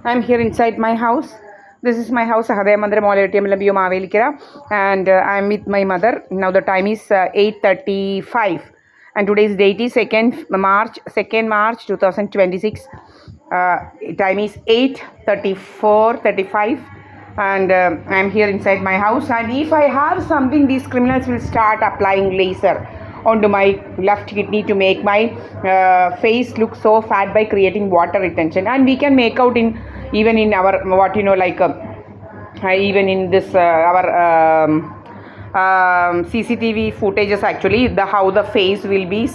I'm here inside my house. This is my house, Sahadaya Mandira Molayatiyam Lambiyu Mavelikara, and I'm with my mother. Now the time is 8:35, and today's date is 2nd March 2026. Time is 8:35, and I'm here inside my house. And if I have something, these criminals will start applying laser onto my left kidney to make my face look so fat by creating water retention. And we can make out in even in our even in this our CCTV footages, actually how the face will be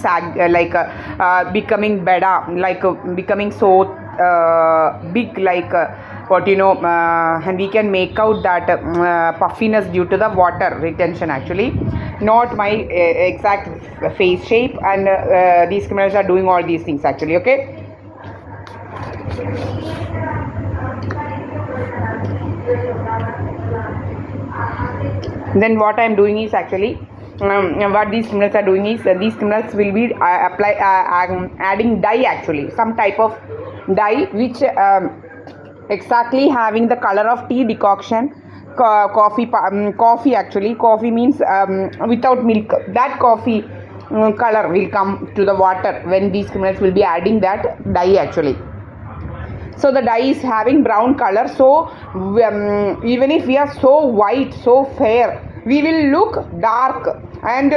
becoming better, becoming so big, and we can make out that puffiness due to the water retention, actually not my exact face shape. And these criminals are doing all these things, actually. Okay, then what I am doing is, actually what these criminals are doing is, these criminals will be adding dye, actually some type of dye which exactly having the color of tea decoction, coffee, actually coffee means without milk, that coffee color will come to the water when these criminals will be adding that dye, actually. So the dye is having brown color, so even if we are so white, so fair, we will look dark. And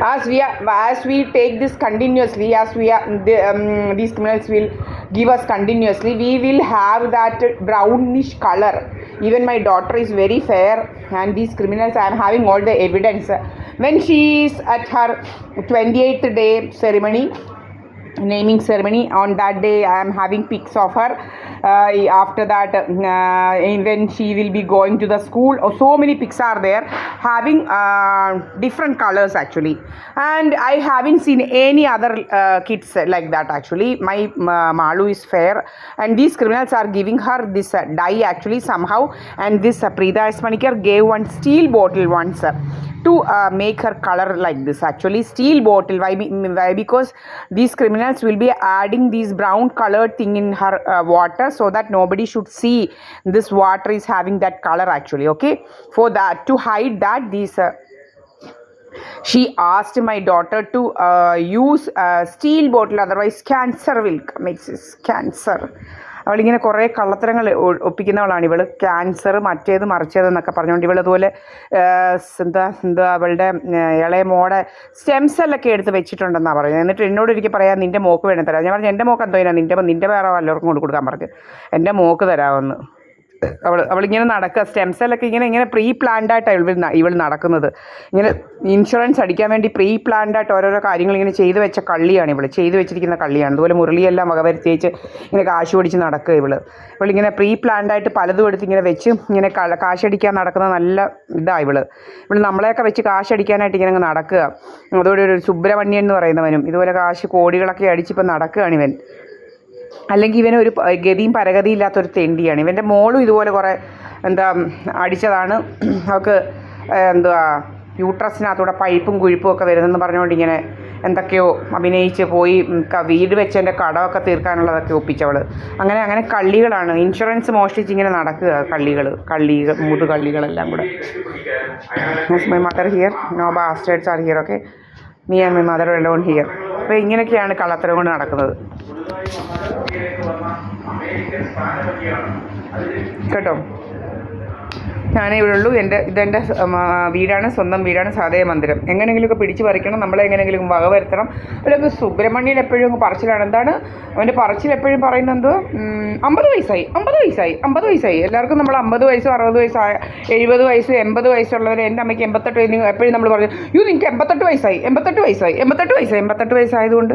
as we take this continuously, these criminals will give us continuously, we will have that brownish color. Even my daughter is very fair, and these criminals, I am having all the evidence. When she is at her 28th day ceremony, naming ceremony, on that day I am having pics of her. After that, when she will be going to the school, so many pics are there having different colors, actually. And I haven't seen any other kids like that, actually. My Malu is fair, and these criminals are giving her this dye, actually, somehow. And this Preeta S. Manikar gave one steel bottle once to make her color like this, actually steel bottle. Why? Because these criminals will be adding these brown colored thing in her water, so that nobody should see this water is having that color, actually. Okay, for that, to hide that, these she asked my daughter to use steel bottle, otherwise cancer will come. It's cancer. അവളിങ്ങനെ കുറേ കള്ളത്തരങ്ങൾ ഒപ്പിക്കുന്നവളാണ് ഇവൾ. Cancer, മറ്റേത് മറിച്ചതെന്നൊക്കെ പറഞ്ഞുകൊണ്ട് ഇവൾ അതുപോലെ എന്താ അവളുടെ ഇളയ മോടെ സ്റ്റെം സെല്ലൊക്കെ എടുത്ത് വെച്ചിട്ടുണ്ടെന്നാണ് പറയുന്നത്. എന്നിട്ട് എന്നോട് ഒരിക്കൽ പറയാം, നിൻ്റെ മോക്ക് വേണം തരാം. ഞാൻ പറഞ്ഞു, എൻ്റെ മോക്ക് എന്തോ നിൻ്റെ വേറെ വല്ലവർക്കും കൊടുക്കാൻ പറഞ്ഞു. എൻ്റെ മോക്ക് തരാമെന്ന്. അവളിങ്ങനെ നടക്കുക, സ്റ്റെം സെല്ലൊക്കെ ഇങ്ങനെ പ്രീ പ്ലാൻഡായിട്ടാണ് ഇവൾ നടക്കുന്നത്. ഇങ്ങനെ ഇൻഷുറൻസ് അടിക്കാൻ വേണ്ടി പ്രീ പ്ലാൻഡായിട്ട് ഓരോരോ കാര്യങ്ങൾ ഇങ്ങനെ ചെയ്തു വെച്ച കള്ളിയാണ് ഇവൾ, ചെയ്തു വെച്ചിരിക്കുന്ന കള്ളിയാണ്. അതുപോലെ മുരളിയെല്ലാം വകവരുത്തിയേച്ച് ഇങ്ങനെ കാശ് പിടിച്ച് നടക്കുക ഇവളിങ്ങനെ പ്രീ പ്ലാൻഡായിട്ട് പലതും എടുത്ത് ഇങ്ങനെ വെച്ച് ഇങ്ങനെ കാശടിക്കാൻ നടക്കുന്ന നല്ല ഇവൾ നമ്മളെയൊക്കെ വെച്ച് കാശടിക്കാനായിട്ട് ഇങ്ങനെ അങ്ങ് നടക്കുക. അതോടെ ഒരു സുബ്രഹ്മണ്യൻ എന്ന് പറയുന്നവനും ഇതുപോലെ കാശ് കോടികളൊക്കെ അടിച്ചിപ്പോൾ നടക്കുകയാണ് ഇവൻ. അല്ലെങ്കിൽ ഇവന് ഒരു ഗതിയും പരഗതിയും ഇല്ലാത്തൊരു തെണ്ടിയാണ്. ഇവൻ്റെ മോളും ഇതുപോലെ കുറേ അടിച്ചതാണ്. അവൾക്ക് യൂട്രസിനകത്തൂടെ പൈപ്പും കുഴിപ്പും ഒക്കെ വരുന്നെന്ന് പറഞ്ഞുകൊണ്ട് ഇങ്ങനെ എന്തൊക്കെയോ അഭിനയിച്ച് പോയി വീട് വെച്ച് എൻ്റെ കടമൊക്കെ തീർക്കാനുള്ളതൊക്കെ ഒപ്പിച്ചവൾ. അങ്ങനെ കള്ളികളാണ്. ഇൻഷുറൻസ് മോഷ്ടിച്ച് ഇങ്ങനെ നടക്കുക മുതുകള്ളികളെല്ലാം കൂടെ. My mother here, no bastards are here. Okay, me and my mother alone here. അപ്പോൾ ഇങ്ങനെയൊക്കെയാണ് കള്ളത്തരം കൊണ്ട് നടക്കുന്നത് കേട്ടോ. ഞാനേ ഇവിടെ ഉള്ളൂ. ഇതെൻ്റെ വീടാണ്, സ്വന്തം വീടാണ്, സഹദയ മന്ദിരം. എങ്ങനെയെങ്കിലുമൊക്കെ പിടിച്ച് പറിക്കണം, നമ്മളെ എങ്ങനെയെങ്കിലും വക വരുത്തണം. അതിലൊക്കെ സുബ്രഹ്മണ്യൻ എപ്പോഴും അങ്ങ് പറച്ചിലാണ്. എന്താണ് അവൻ്റെ പറച്ചിൽ? എപ്പോഴും പറയുന്നത് എന്തോ 50 വയസ്സായി. എല്ലാവർക്കും നമ്മൾ 50 വയസ്സും 60 വയസ്സും 70 വയസ്സും 80 വയസ്സുള്ളവർ. എൻ്റെ അമ്മയ്ക്ക് 88 വയസ്സ്. എപ്പോഴും നമ്മൾ പറഞ്ഞു, നിങ്ങൾക്ക് 88 വയസ്സായതുകൊണ്ട്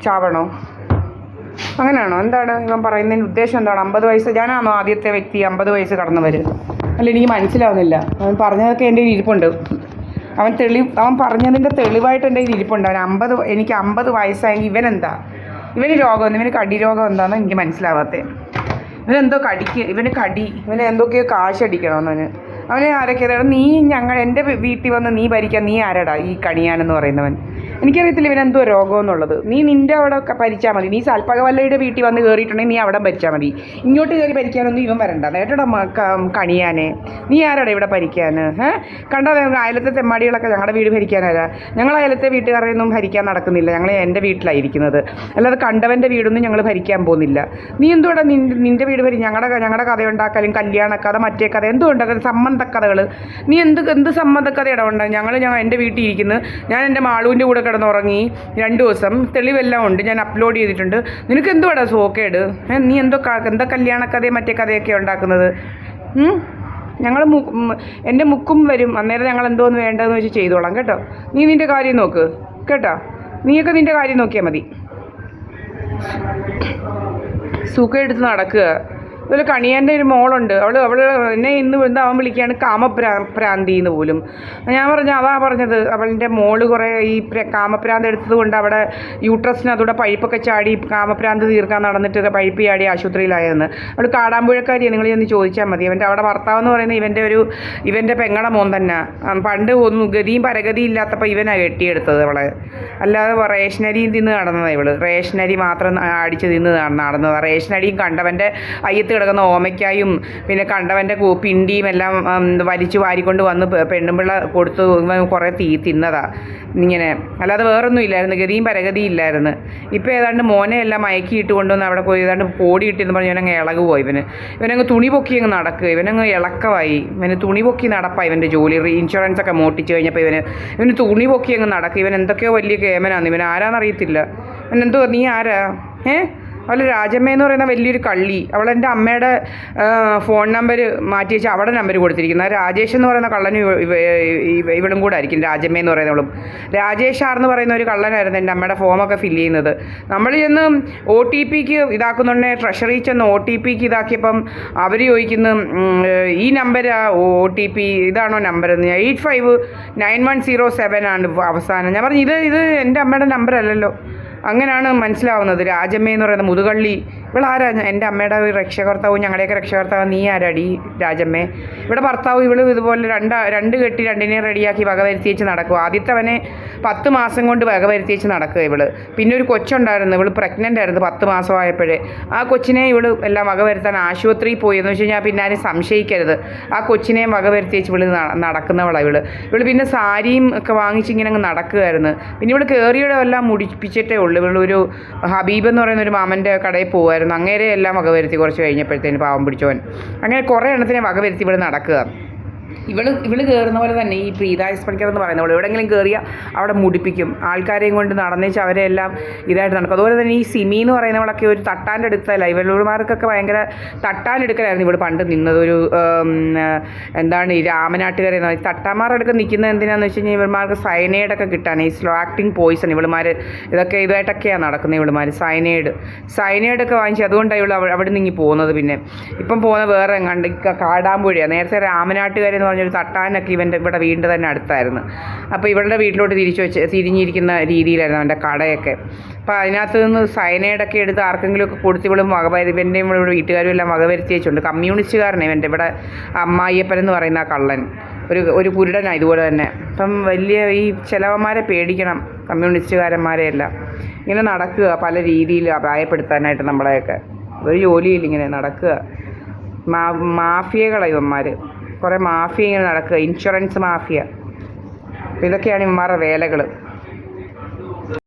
ചാവണോ? അങ്ങനെയാണോ? എന്താണ് ഇവൻ പറയുന്നതിന് ഉദ്ദേശം? എന്താണ് 50 വയസ്സ്? ഞാനാണോ ആദ്യത്തെ വ്യക്തി 50 വയസ്സ് കടന്നവർ? അല്ല, എനിക്ക് മനസ്സിലാവുന്നില്ല. അവൻ പറഞ്ഞതൊക്കെ എൻ്റെ ഇരിപ്പുണ്ട്. അവൻ പറഞ്ഞതിൻ്റെ തെളിവായിട്ട് എൻ്റെ ഇരിപ്പുണ്ട്. എനിക്ക് 50 വയസ്സായെങ്കിൽ ഇവനെന്താ? ഇവന് രോഗം, ഇവന് കടി രോഗം എന്താണെന്ന് എനിക്ക് മനസ്സിലാവാത്തത്. ഇവനെന്തോ ഇവന് എന്തൊക്കെയോ കാശടിക്കണമെന്ന്. അവനെ ആരൊക്കെ? നീ എൻ്റെ വീട്ടിൽ വന്ന് നീ ഭരിക്കാൻ നീ ആരാടാ? ഈ കണിയാനെന്ന് പറയുന്നവൻ. എനിക്കറിയത്തില്ല ഇവനെന്തോ രോഗമെന്നുള്ളത്. നീ നിൻ്റെ അവിടെ ഭരിച്ചാൽ മതി. നീ സൽപ്പകവല്ലയുടെ വീട്ടിൽ വന്ന് കയറിയിട്ടുണ്ടെങ്കിൽ നീ അവിടെ ഭരിച്ചാൽ മതി. ഇങ്ങോട്ട് കയറി ഭരിക്കാനൊന്നും ഇവൻ വരണ്ട. നേട്ടോടെ കണിയാനെ നീ ആരാടെ ഇവിടെ ഭരിക്കാൻ? കണ്ട അയലത്തെ തെമ്മാടികളൊക്കെ ഞങ്ങളുടെ വീട് ഭരിക്കാനാരാ? ഞങ്ങൾ അയലത്തെ വീട്ടുകാരെയൊന്നും ഭരിക്കാൻ നടക്കുന്നില്ല. ഞങ്ങൾ എൻ്റെ വീട്ടിലായിരിക്കുന്നത്. അല്ലാതെ കണ്ടവൻ്റെ വീടൊന്നും ഞങ്ങൾ ഭരിക്കാൻ പോകുന്നില്ല. നീ എന്തുകൊണ്ടാണ് നിൻ്റെ വീട് ഞങ്ങളുടെ കഥ ഉണ്ടാക്കലും കല്യാണക്കഥ മറ്റേ കഥ എന്തുകൊണ്ടൊക്കെ സംബന്ധക്കഥകൾ? നീ എന്ത് സംബന്ധക്കഥയുടെ ഉണ്ട്? ഞങ്ങൾ എൻ്റെ വീട്ടിൽ ഇരിക്കുന്നു. ഞാൻ എൻ്റെ മാളുവിൻ്റെ കൂടെ കിടന്നുറങ്ങി 2 ദിവസം. തെളിവെല്ലാം ഉണ്ട്, ഞാൻ അപ്ലോഡ് ചെയ്തിട്ടുണ്ട്. നിനക്ക് എന്തുവാടാ സോക്കേട്? നീ എന്താ കല്യാണക്കഥയും മറ്റേ കഥയൊക്കെ ഉണ്ടാക്കുന്നത്? ഞങ്ങൾ എൻ്റെ മുക്കും വരും. അന്നേരം ഞങ്ങൾ എന്തോന്ന് വേണ്ടതെന്ന് വെച്ച് ചെയ്തോളാം കേട്ടോ. നീ നിൻ്റെ കാര്യം നോക്ക് കേട്ടോ. നീയൊക്കെ നിൻ്റെ കാര്യം നോക്കിയാൽ മതി. സുഖം എടുത്ത് നടക്കുക. അതുപോലെ കണിയാൻ്റെ ഒരു മോളുണ്ട്. അവൾ എന്നെ ഇന്ന് അവൻ വിളിക്കുകയാണ് കാമപ്രാന്തി എന്ന് പോലും. ഞാൻ അതാ പറഞ്ഞത്, അവളുടെ മോള് കുറേ ഈ കാമപ്രാന്ത് എടുത്തത് കൊണ്ട് അവിടെ യൂട്രസിന് അതോടെ പഴുപ്പൊക്കെ ചാടി കാമപ്രാന്ത് തീർക്കാൻ നടന്നിട്ട് പഴുപ്പ് ചാടി ആശുപത്രിയിലായെന്ന്. അവൾ കാടാമ്പുഴക്കാരിയാണ്. നിങ്ങൾ ചെന്ന് ചോദിച്ചാൽ മതി. അവിടെ ഭർത്താവെന്ന് പറയുന്നത് ഇവൻ്റെ പെങ്ങടെ മോൻ തന്നെ. പണ്ട് ഒന്നും ഗതിയും പരഗതിയും ഇല്ലാത്തപ്പോൾ ഇവനാണ് കെട്ടിയെടുത്തത് അവളെ. അല്ലാതെ റേഷനരിയും തിന്ന് നടന്നതാണ് ഇവള്. റേഷനരി മാത്രം അടിച്ച് തിന്ന് നടന്നത്. റേഷനരിയും കണ്ടവൻ്റെ അയ്യത്ത് കിടക്കുന്ന ഓമയ്ക്കായും പിന്നെ കണ്ടവൻ്റെ പിണ്ടിയും എല്ലാം വലിച്ചു വാരിക്കൊണ്ട് വന്ന് പെണ്ണുമ്പിള്ള കൊടുത്ത് കുറേ തിന്നതാ ഇങ്ങനെ. അല്ലാതെ വേറൊന്നും ഇല്ലായിരുന്നു, ഗതിയും പരഗതിയും ഇല്ലായിരുന്നു. ഇപ്പോൾ ഏതാണ്ട് മോനെ എല്ലാം മയക്കിയിട്ട് കൊണ്ടുവന്ന് അവിടെ പോയി ഏതാണ്ട് പോടി കിട്ടിയെന്ന് പറഞ്ഞ് ഇവനങ്ങ് ഇളകുപോയി. ഇവനങ്ങ് തുണി പൊക്കി അങ്ങ് നടക്കുക. ഇവനങ്ങ് ഇളക്കമായി. ഇവന് തുണി പൊക്കി നടപ്പായി. ഇവൻ്റെ ജോലി ഇൻഷുറൻസ് ഒക്കെ മോട്ടിച്ച് കഴിഞ്ഞപ്പോൾ ഇവന് തുണി പൊക്കി അങ്ങ് നടക്കുക. ഇവൻ എന്തൊക്കെയോ വലിയ കേമനാണ്. ഇവൻ ആരാന്നറിയത്തില്ല. ഇവനെന്തോ നീ ആരാ? അവൾ രാജമ്മ എന്ന് പറയുന്ന വലിയൊരു കള്ളി. അവളെൻ്റെ അമ്മയുടെ ഫോൺ നമ്പർ മാറ്റി വെച്ച് അവിടെ നമ്പർ കൊടുത്തിരിക്കുന്നത്. രാജേഷ് എന്ന് പറയുന്ന കള്ളനും ഇവളും കൂടെ ആയിരിക്കും രാജമ്മ എന്ന് പറയുന്നവളും. രാജേഷ് എന്ന് പറയുന്ന ഒരു കള്ളനായിരുന്നു എൻ്റെ അമ്മയുടെ ഫോമൊക്കെ ഫില്ല് ചെയ്യുന്നത്. നമ്മൾ ചെന്ന് OTPക്ക് ഇതാക്കുന്നുണ്ടെ ട്രഷറി ചെന്ന് OTPക്ക് ഇതാക്കിയപ്പം അവർ ചോദിക്കുന്നു ഈ നമ്പർ OTP ഇതാണോ നമ്പർ എന്ന്. 859107 ആണ് അവസാനം. ഞാൻ പറഞ്ഞു ഇത് എൻ്റെ അമ്മയുടെ നമ്പർ അല്ലല്ലോ. അങ്ങനെയാണ് മനസ്സിലാവുന്നത്. രാജമ്മ എന്ന് പറയുന്ന മുതുകള്ളി ഇവളാരാ? എൻ്റെ അമ്മയുടെ രക്ഷകർത്താവും ഞങ്ങളുടെയൊക്കെ രക്ഷകർത്താവും. നീ ആരാടി രാജമ്മേ? ഇവിടെ ഭർത്താവ് ഇവള് ഇതുപോലെ രണ്ട് കെട്ടി രണ്ടിനെ റെഡിയാക്കി വകവരുത്തി വെച്ച് നടക്കും. ആദ്യത്തവനെ 10 മാസം കൊണ്ട് വകവരുത്തി വെച്ച് നടക്കുക ഇവള്. പിന്നെ ഒരു കൊച്ചുണ്ടായിരുന്നു, ഇവള് പ്രഗ്നൻ്റ് ആയിരുന്നു 10 മാസമായപ്പോഴേ. ആ കൊച്ചിനെ ഇവള് എല്ലാം വകവരുത്താൻ ആശുപത്രിയിൽ പോയി എന്ന് വെച്ച് കഴിഞ്ഞാൽ പിന്നെ ആരും സംശയിക്കരുത്. ആ കൊച്ചിനെയും വകവരുത്തി വെച്ച് ഇവള് നടക്കുന്നവളാണ് ഇവള് പിന്നെ സാരിയും ഒക്കെ വാങ്ങിച്ച് ഇങ്ങനെ അങ്ങ് നടക്കുകയായിരുന്നു. പിന്നെ ഇവള് കയറിയുടെ എല്ലാം മുടിപ്പിച്ചിട്ടേ ഉള്ളൂ. ഇവളൊരു ഹബീബ് എന്ന് പറയുന്ന ഒരു മാമൻ്റെ കടയിൽ പോകുമായിരുന്നു. അങ്ങേരെ എല്ലാം വകവരുത്തി കുറച്ച് കഴിഞ്ഞപ്പോഴത്തേന് പാവം പിടിച്ചവൻ. അങ്ങനെ കുറേ എണ്ണത്തിനെ വകവരുത്തി ഇവിടെ നടക്കുക. ഇവള് കയറുന്ന പോലെ തന്നെ ഈ പ്രീത പണിക്കർ എന്ന് പറയുന്നത് എവിടെയെങ്കിലും കയറിയാൽ അവിടെ മുടിപ്പിക്കും. ആൾക്കാരെയും കൊണ്ട് നടന്നേച്ച് അവരെല്ലാം ഇതായിട്ട് നടക്കും. അതുപോലെ തന്നെ ഈ സിമി എന്ന് പറയുന്നവളൊക്കെ ഒരു തട്ടാൻ്റെ അടുത്തല്ല. ഇവളുമാർക്കൊക്കെ ഭയങ്കര തട്ടാനെടുക്കലായിരുന്നു ഇവിടെ പണ്ട് നിന്നത്. ഒരു എന്താണ് ഈ രാമനാട്ടുകാരെ തട്ടാന്മാരുടെ അടുത്ത് നിൽക്കുന്നത് എന്തിനാണെന്ന് വെച്ച് കഴിഞ്ഞാൽ ഇവന്മാർക്ക് സയനൈഡൊക്കെ കിട്ടാൻ ഈ സ്ലോ ആക്ടിങ് പോയിസൺ ഇവളുമാർ ഇതായിട്ടൊക്കെയാണ് നടക്കുന്നത്. ഇവളുമാർ സയനൈഡൊക്കെ വാങ്ങിച്ച് അതുകൊണ്ടാണ് ഇവൾ അവിടെ നിന്ന് ഇങ്ങി പോകുന്നത്. പിന്നെ ഇപ്പം പോകുന്ന വേറെ എങ്ങാണ്ട് കാടാമ്പുഴയാണ്. നേരത്തെ രാമനാട്ടുകാരെന്ന് പറഞ്ഞൊരു തട്ടാനൊക്കെ ഇവിടെ വീണ്ടും തന്നെ അടുത്തായിരുന്നു. അപ്പോൾ ഇവളുടെ വീട്ടിലോട്ട് തിരിഞ്ഞിരിക്കുന്ന രീതിയിലായിരുന്നു അവൻ്റെ കടയൊക്കെ. അപ്പോൾ അതിനകത്ത് നിന്ന് സയനൈഡൊക്കെ എടുത്ത് ആർക്കെങ്കിലുമൊക്കെ കൊടുത്ത് ഇവളും ഇവൻ്റെയും ഇവിടെ വീട്ടുകാരും എല്ലാം വകവരുത്തി വെച്ചിട്ടുണ്ട്. കമ്മ്യൂണിസ്റ്റുകാരനെ ഇവൻ്റെ ഇവിടെ അമ്മായിയപ്പൻ എന്ന് പറയുന്ന ആ കള്ളൻ ഒരു കുരുടനാണ് ഇതുപോലെ തന്നെ. അപ്പം വലിയ ഈ ചിലവന്മാരെ പേടിക്കണം, കമ്മ്യൂണിസ്റ്റുകാരന്മാരെയെല്ലാം. ഇങ്ങനെ നടക്കുക പല രീതിയിൽ അപായപ്പെടുത്താനായിട്ട് നമ്മളെയൊക്കെ. ഒരു ജോലിയില്ല, ഇങ്ങനെ നടക്കുക. മാഫിയകളാണ് ഇവന്മാർ. കുറേ മാഫിയ ഇങ്ങനെ നടക്കുക, ഇൻഷുറൻസ് മാഫിയ. അപ്പോൾ ഇതൊക്കെയാണ് ഇവന്മാരുടെ വേലകൾ.